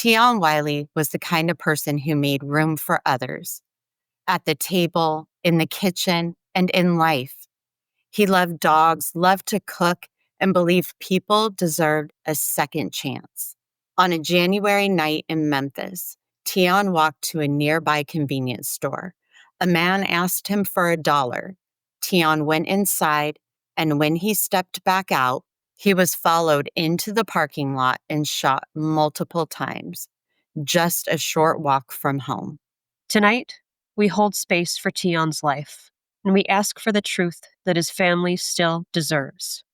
Tion Wiley was the kind of person who made room for others at the table, in the kitchen, and in life. He loved dogs, loved to cook, and believed people deserved a second chance. On a January night in Memphis, Tion walked to a nearby convenience store. A man asked him for $1. Tion went inside, and when he stepped back out, he was followed into the parking lot and shot multiple times, just a short walk from home. Tonight, we hold space for Tion's life, and we ask for the truth that his family still deserves.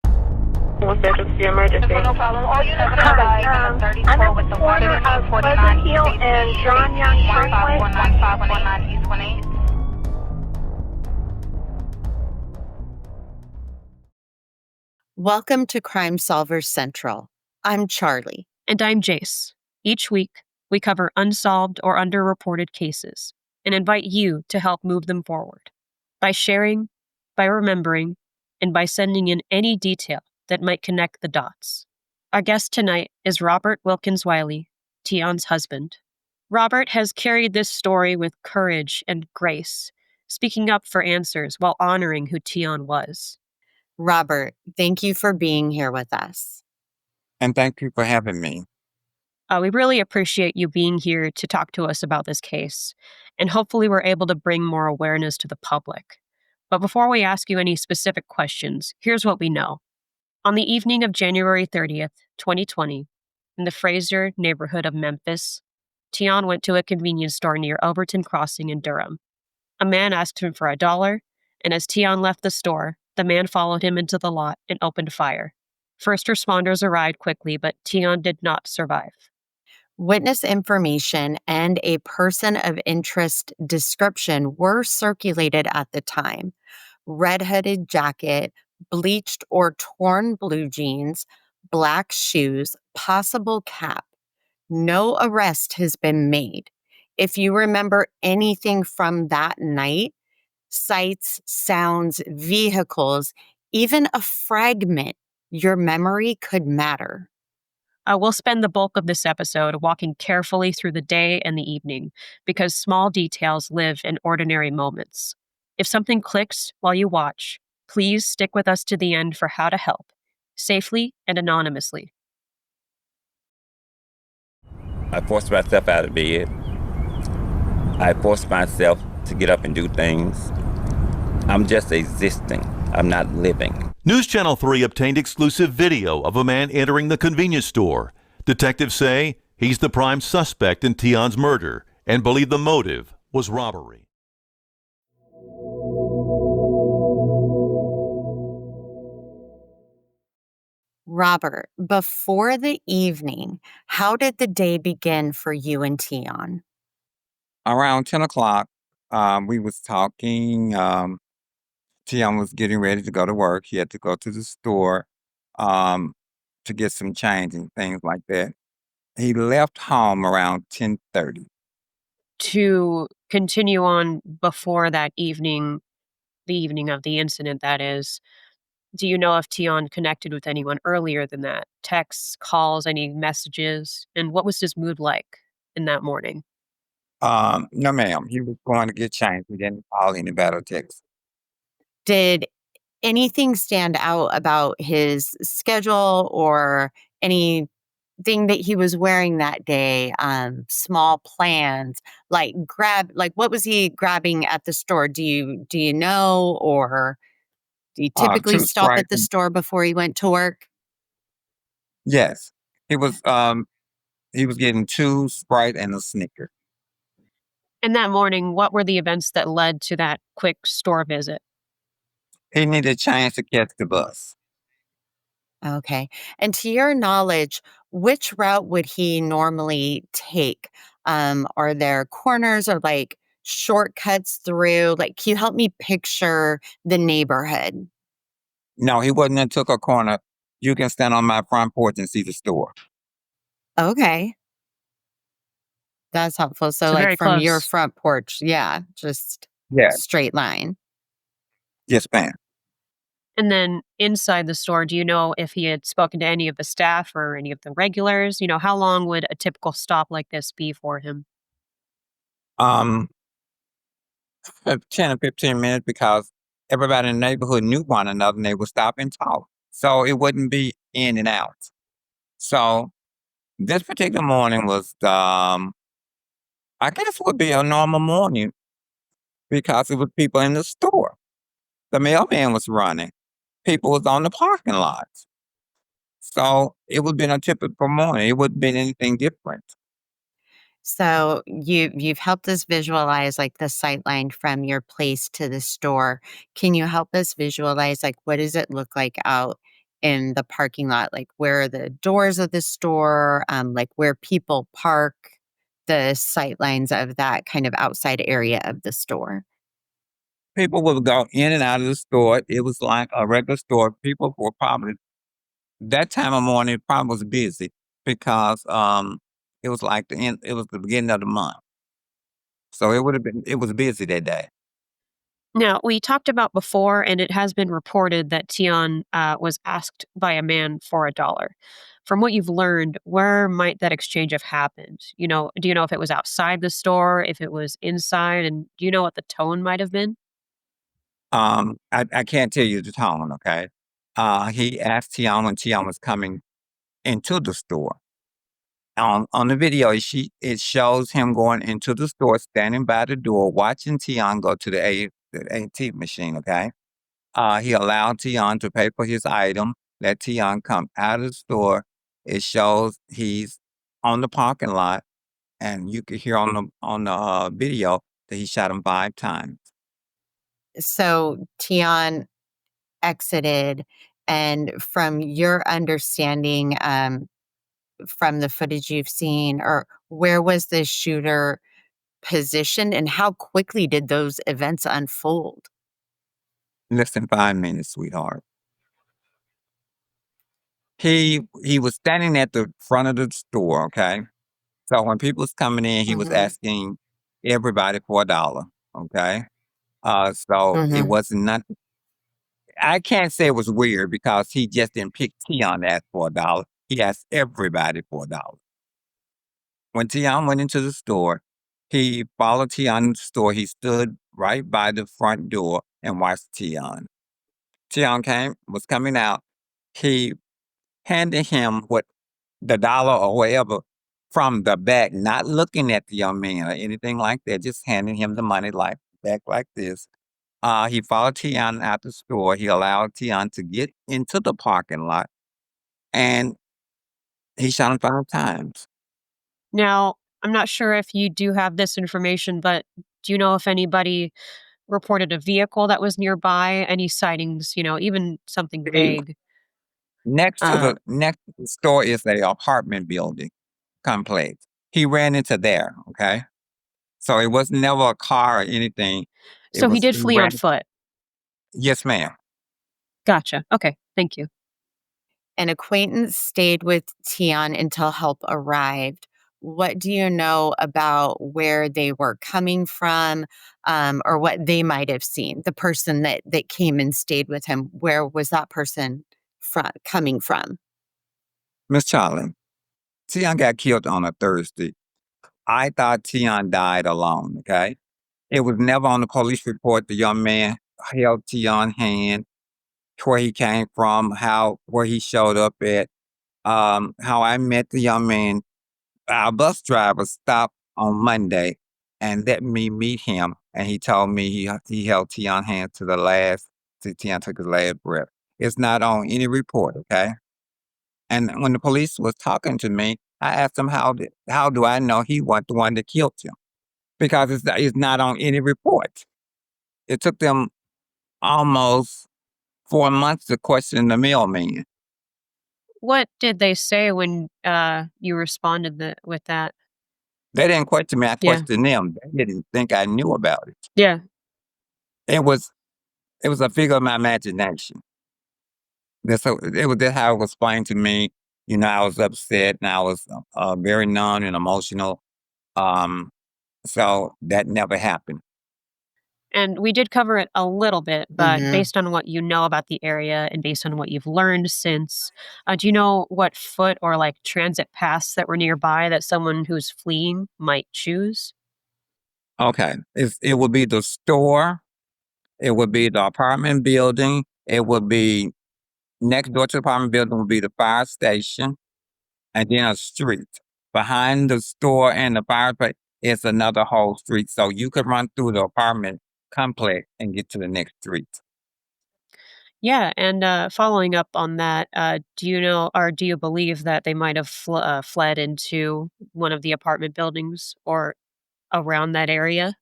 What's the emergency? No problem. All units are I'm at the corner of Pleasant Hill and John Young Freeway. 1519 East 18. Welcome to Crime Solvers Central. I'm Charlie. And I'm Jace. Each week, we cover unsolved or underreported cases and invite you to help move them forward by sharing, by remembering, and by sending in any detail that might connect the dots. Our guest tonight is Robert Wilkins-Wiley, Tion's husband. Robert has carried this story with courage and grace, speaking up for answers while honoring who Tion was. Robert, thank you for being here with us. And thank you for having me. We really appreciate you being here to talk to us about this case, and hopefully we're able to bring more awareness to the public. But before we ask you any specific questions, here's what we know. On the evening of January 30th, 2020, in the Frayser neighborhood of Memphis, Tion went to a convenience store near Overton Crossing in Durham. A man asked him for $1, and as Tion left the store, the man followed him into the lot and opened fire. First responders arrived quickly, but Tion did not survive. Witness information and a person of interest description were circulated at the time. Red hooded jacket, bleached or torn blue jeans, black shoes, possible cap. No arrest has been made. If you remember anything from that night, sights, sounds, vehicles, even a fragment, your memory could matter. We'll spend the bulk of this episode walking carefully through the day and the evening because small details live in ordinary moments. If something clicks while you watch, please stick with us to the end for how to help, safely and anonymously. I forced myself out of bed. I forced myself to get up and do things. I'm just existing. I'm not living. News Channel 3 obtained exclusive video of a man entering the convenience store. Detectives say he's the prime suspect in Tion's murder and believe the motive was robbery. Robert, before the evening, how did the day begin for you and Tion? Around 10 o'clock, we was talking. Tion was getting ready to go to work. He had to go to the store to get some change and things like that. He left home around 10:30. To continue on before that evening, the evening of the incident, that is, do you know if Tion connected with anyone earlier than that? Texts, calls, any messages? And what was his mood like in that morning? No, ma'am. He was going to get change. He didn't call anybody or text. Did anything stand out about his schedule or anything that he was wearing that day? Small plans, like what was he grabbing at the store? Do you know, or do you typically Two stop at Sprites the and- store before he went to work? Yes. He was getting 2 Sprite and a Snickers. And that morning, what were the events that led to that quick store visit? He needed change to catch the bus. Okay. And to your knowledge, which route would he normally take? Are there corners or like shortcuts through? Like, can you help me picture the neighborhood? No, he wasn't and took a corner. You can stand on my front porch and see the store. Okay. That's helpful. So So like very from your close. front porch, yeah, just Yes. straight line. Yes, ma'am. And then inside the store, do you know if he had spoken to any of the staff or any of the regulars? How long would a typical stop like this be for him? Um, 10 or 15 minutes because everybody in the neighborhood knew one another and they would stop and talk. So it wouldn't be in and out. So this particular morning was, I guess would be a normal morning because it was people in the store. The mailman was running. People was on the parking lot. So it would have been a typical morning. It wouldn't been anything different. So you've helped us visualize like the sight line from your place to the store. Can you help us visualize like what does it look like out in the parking lot? Like where are the doors of the store? Like where people park, the sight lines of that kind of outside area of the store. People would go in and out of the store. It was like a regular store. People were probably that time of morning probably was busy because it was like it was the beginning of the month. So it was busy that day. Now, we talked about before, and it has been reported that Tion was asked by a man for $1. From what you've learned, where might that exchange have happened? Do you know if it was outside the store, if it was inside, and do you know what the tone might have been? I can't tell you the tone, okay? He asked Tion when Tion was coming into the store. On the video, it shows him going into the store, standing by the door, watching Tion go to the AT machine, okay? He allowed Tion to pay for his item, let Tion come out of the store. It shows he's on the parking lot, and you could hear on the video that he shot him 5 times. So Tion exited, and from your understanding, from the footage you've seen, or where was the shooter positioned, and how quickly did those events unfold? Less than 5 minutes, sweetheart. He was standing at the front of the store, okay? So when people was coming in, he was Mhm, asking everybody for $1, okay? So it mhm. wasn't nothing. I can't say it was weird because he just didn't pick Tion to ask for $1. He asked everybody for $1. When Tion went into the store, he followed Tion in the store. He stood right by the front door and watched Tion. Tion was coming out. He handed him the dollar or whatever from the back, not looking at the young man or anything like that, just handing him the money like back like this. He followed Tion out the store. He allowed Tion to get into the parking lot, and he shot him 5 times. Now, I'm not sure if you do have this information, but do you know if anybody reported a vehicle that was nearby? Any sightings, even something He, vague? Uh, next to the store is a apartment building complex. He ran into there. Okay, so it was never a car or anything. so he did He flee on ran. foot. Yes, ma'am. Gotcha. Okay. Thank you. An acquaintance stayed with Tion until help arrived. What do you know about where they were coming from, or what they might have seen? The person that came and stayed with him, where was that person coming from? Miss Charlie, Tion got killed on a Thursday. I thought Tion died alone. Okay, it was never on the police report. The young man held Tion's hand, where he came from, where he showed up at, how I met the young man. Our bus driver stopped on Monday and let me meet him, and he told me he held Tion's hand to the last. Till Tion took his last breath. It's not on any report, okay? And when the police was talking to me, I asked him how do I know he wasn't the one that killed him? Because it's not on any report. It took them almost 4 months to question the mailman. What did they say when you responded with that? They didn't question me, I Yeah. questioned them. They didn't think I knew about it. Yeah. It was it was a figure of my imagination. That's how it was explained to me. I was upset and I was very numb and emotional. Um, so that never happened. And we did cover it a little bit, but Hmm. based on what you know about the area and based on what you've learned since, do you know what foot or like transit paths that were nearby that someone who's fleeing might choose? Okay. It would be the store. It would be the apartment building. It would be next door to the apartment building would be the fire station, and then a street. Behind the store and the fireplace is another whole street. So you could run through the apartment complex and get to the next street. Yeah, and following up on that, do you know or do you believe that they might have fled into one of the apartment buildings or around that area?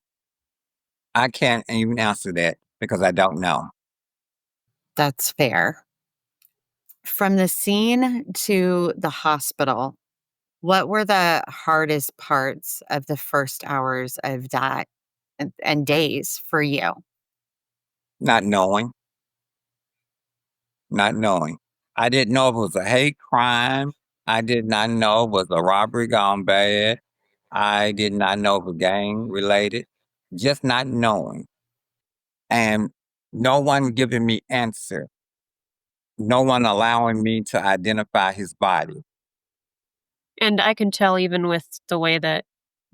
I can't even answer that because I don't know. That's fair. From the scene to the hospital, what were the hardest parts of the first hours of that and days for you? Not knowing, not knowing. I didn't know if it was a hate crime. I did not know it was a robbery gone bad. I did not know it was gang related. Just not knowing. And no one giving me answer. No one allowing me to identify his body. And I can tell even with the way that,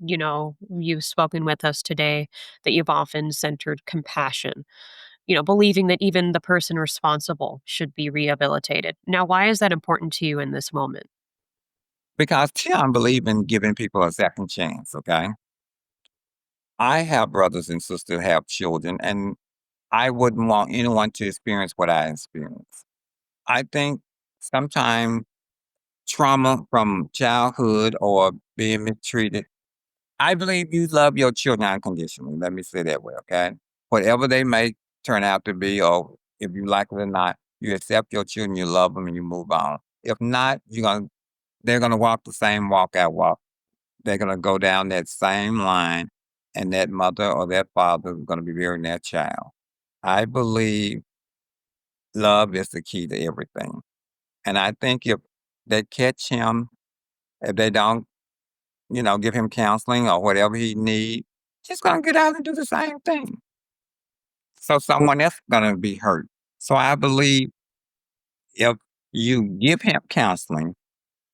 you've spoken with us today, that you've often centered compassion, believing that even the person responsible should be rehabilitated. Now, why is that important to you in this moment? Because Tion believe in giving people a second chance, okay? I have brothers and sisters who have children, and I wouldn't want anyone to experience what I experienced. I think sometimes trauma from childhood or being mistreated, I believe you love your children unconditionally. Let me say that way, okay? Whatever they may turn out to be, or if you like it or not, you accept your children, you love them, and you move on. If not, they're gonna walk the same walk I walk. They're gonna go down that same line, and that mother or that father is gonna be burying that child. I believe love is the key to everything. And I think if they catch him, if they don't, give him counseling or whatever he needs, he's gonna get out and do the same thing. So someone else is gonna be hurt. So I believe if you give him counseling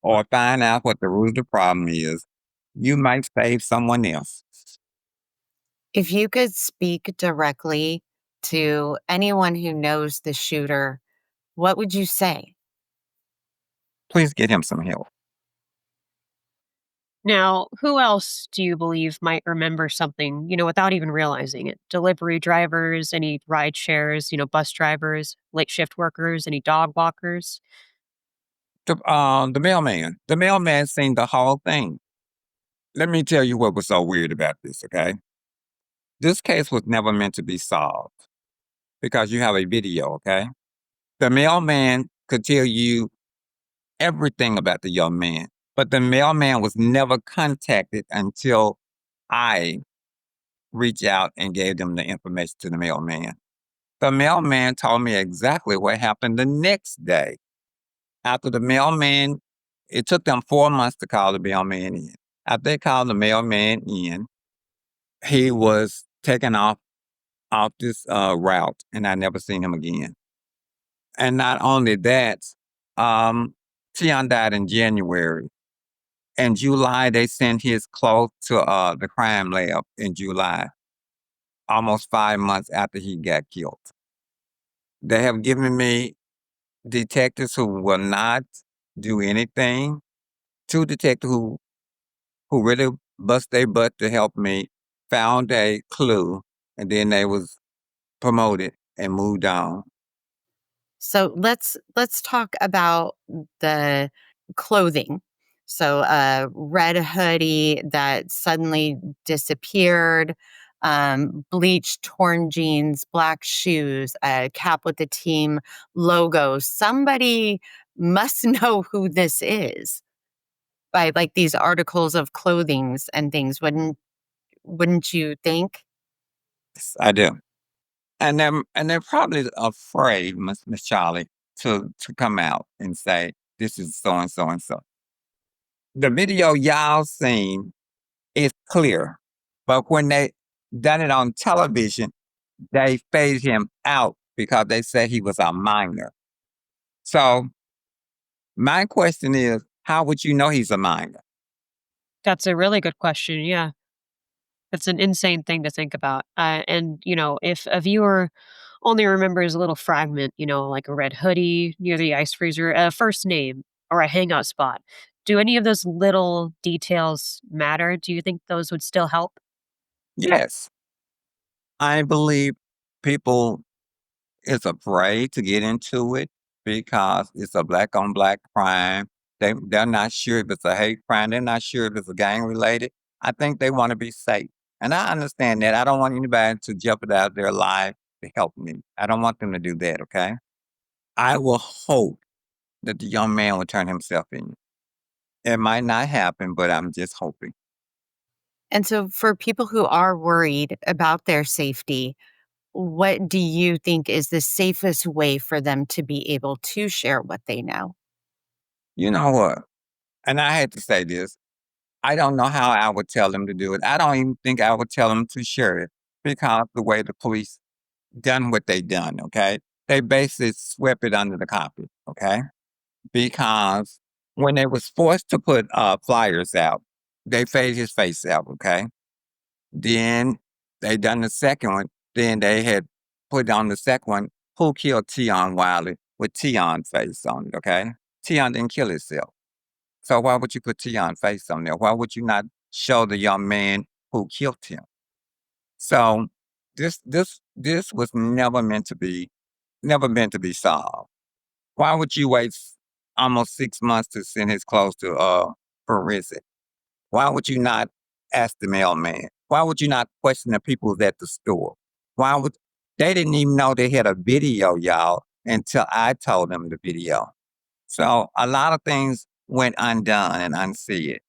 or find out what the root of the problem is, you might save someone else. If you could speak directly to anyone who knows the shooter, what would you say? Please get him some help. Now, who else do you believe might remember something, without even realizing it? Delivery drivers, any ride shares, bus drivers, late shift workers, any dog walkers? The mailman. The mailman seen the whole thing. Let me tell you what was so weird about this, okay? This case was never meant to be solved because you have a video, okay? The mailman could tell you everything about the young man, but the mailman was never contacted until I reached out and gave them the information to the mailman. The mailman told me exactly what happened the next day. After the mailman, it took them 4 months to call the mailman in. After they called the mailman in, he was taken off this route, and I never seen him again. And not only that, Tion died in January. In July, they sent his clothes to the crime lab in July, almost 5 months after he got killed. They have given me detectives who will not do anything. Two detectives who really bust their butt to help me found a clue, and then they was promoted and moved on. So let's talk about the clothing. So a red hoodie that suddenly disappeared, bleached torn jeans, black shoes, a cap with the team logo. Somebody must know who this is by like these articles of clothings and things. Wouldn't you think? Yes, I do. And they're probably afraid, Miss Charlie, to come out and say, this is so and so and so. The video y'all seen is clear. But when they done it on television, They faded him out because they said he was a minor. So my question is, how would you know he's a minor? That's a really good question. Yeah. That's an insane thing to think about. And, if a viewer only remembers a little fragment, like a red hoodie near the ice freezer, a first name, or a hangout spot, do any of those little details matter? Do you think those would still help? Yes, I believe people is afraid to get into it because it's a black on black crime. They're not sure if it's a hate crime. They're not sure if it's a gang related. I think they want to be safe. And I understand that. I don't want anybody to jeopardize their life to help me. I don't want them to do that, okay? I will hope that the young man will turn himself in. It might not happen, but I'm just hoping. And so, for people who are worried about their safety, what do you think is the safest way for them to be able to share what they know? You know what? And I had to say this. I don't know how I would tell them to do it. I don't even think I would tell them to share it because the way the police done what they done, okay? They basically swept it under the carpet, okay? Because when they was forced to put flyers out, they faded his face out, okay? Then they done the second one. Then they had put on the second one, who killed Tion Wiley with Tion's face on it, okay? Tion didn't kill himself. So why would you put Tion's face on there? Why would you not show the young man who killed him? So this was never meant to be solved. Why would you wait almost 6 months to send his clothes to forensic? Why would you not ask the mailman? Why would you not question the people at the store? Why would they didn't even know they had a video, y'all, until I told them the video. So a lot of things went undone and unsaid.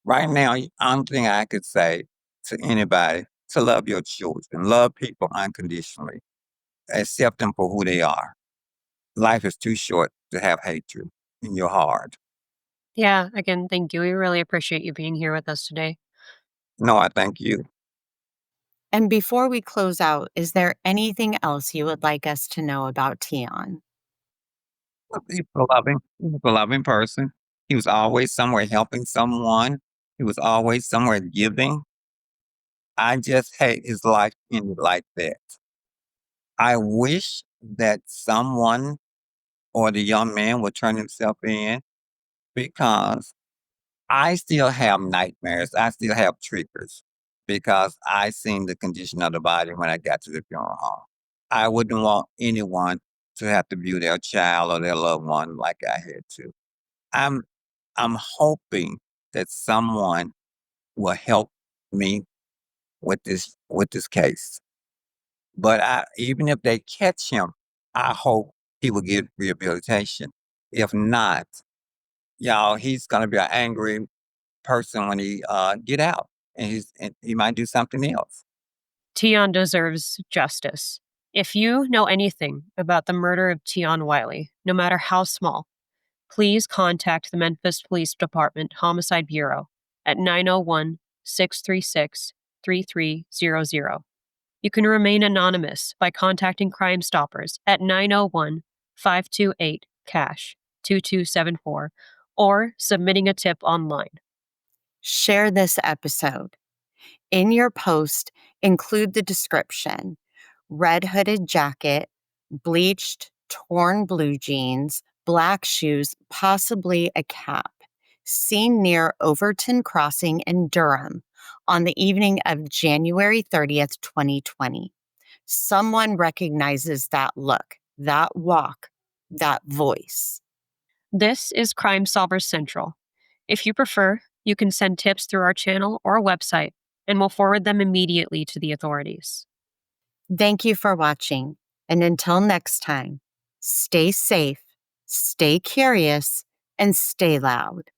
Right now, only thing I could say to anybody to love your children, love people unconditionally, accept them for who they are. Life is too short to have hatred in your heart. Yeah, again, thank you. We really appreciate you being here with us today. No, I thank you. And before we close out, is there anything else you would like us to know about Tion? He's a loving person. He was always somewhere helping someone. He was always somewhere giving. I just hate his life ended like that. I wish that someone or the young man would turn himself in because I still have nightmares. I still have triggers because I seen the condition of the body when I got to the funeral home. I wouldn't want anyone to have to view their child or their loved one like I had to. I'm I'm hoping that someone will help me with this case. But even if they catch him, I hope he will get rehabilitation. If not, y'all, he's gonna be an angry person when he get out, and he might do something else. Tion deserves justice. If you know anything about the murder of Tion Wiley, no matter how small, please contact the Memphis Police Department Homicide Bureau at 901 636 3300. You can remain anonymous by contacting Crime Stoppers at 901 528 CASH 2274 or submitting a tip online. Share this episode. In your post, include the description: red hooded jacket, bleached, torn blue jeans, black shoes, possibly a cap, seen near Overton Crossing in Durham on the evening of January 30th, 2020. Someone recognizes that look, that walk, that voice. This is Crime Solvers Central. If you prefer, you can send tips through our channel or website, and we'll forward them immediately to the authorities. Thank you for watching. And until next time, stay safe, stay curious, and stay loud.